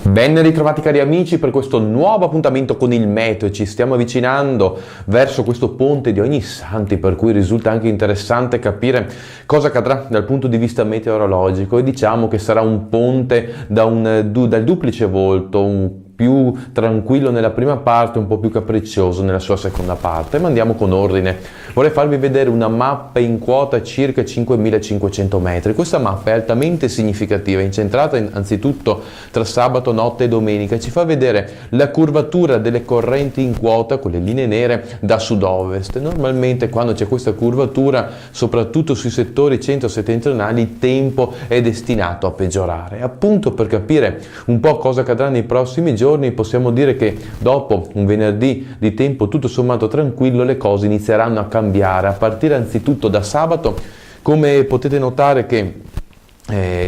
Ben ritrovati cari amici per questo nuovo appuntamento con il meteo. Ci stiamo avvicinando verso questo ponte di Ognissanti, per cui risulta anche interessante capire cosa accadrà dal punto di vista meteorologico, e diciamo che sarà un ponte dal duplice volto, un più tranquillo nella prima parte, un po' più capriccioso nella sua seconda parte. Ma andiamo con ordine. Vorrei farvi vedere una mappa in quota circa 5.500 metri. Questa mappa è altamente significativa, incentrata anzitutto tra sabato, notte e domenica. Ci fa vedere la curvatura delle correnti in quota con le linee nere da sud-ovest. Normalmente quando c'è questa curvatura, soprattutto sui settori centro-settentrionali, il tempo è destinato a peggiorare. Appunto, per capire un po' cosa accadrà nei prossimi giorni, possiamo dire che dopo un venerdì di tempo tutto sommato tranquillo, le cose inizieranno a cambiare, a partire anzitutto da sabato. Come potete notare che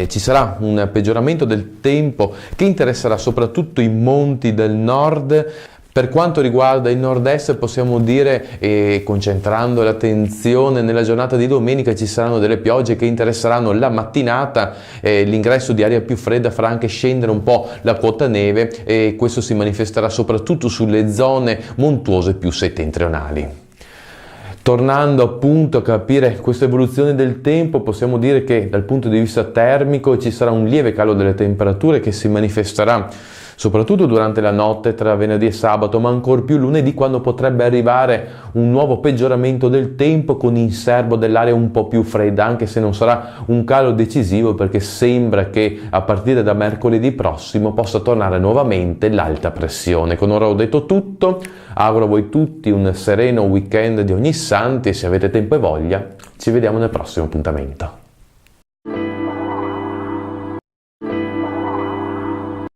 ci sarà un peggioramento del tempo che interesserà soprattutto i monti del nord. Per quanto riguarda il nord-est, possiamo dire, concentrando l'attenzione nella giornata di domenica, ci saranno delle piogge che interesseranno la mattinata. L'ingresso di aria più fredda farà anche scendere un po' la quota neve, e questo si manifesterà soprattutto sulle zone montuose più settentrionali. Tornando appunto a capire questa evoluzione del tempo, possiamo dire che dal punto di vista termico ci sarà un lieve calo delle temperature che si manifesterà soprattutto durante la notte tra venerdì e sabato, ma ancor più lunedì, quando potrebbe arrivare un nuovo peggioramento del tempo con in serbo dell'aria un po' più fredda, anche se non sarà un calo decisivo, perché sembra che a partire da mercoledì prossimo possa tornare nuovamente l'alta pressione. Con ora ho detto tutto, auguro a voi tutti un sereno weekend di Ognissanti, e se avete tempo e voglia ci vediamo nel prossimo appuntamento.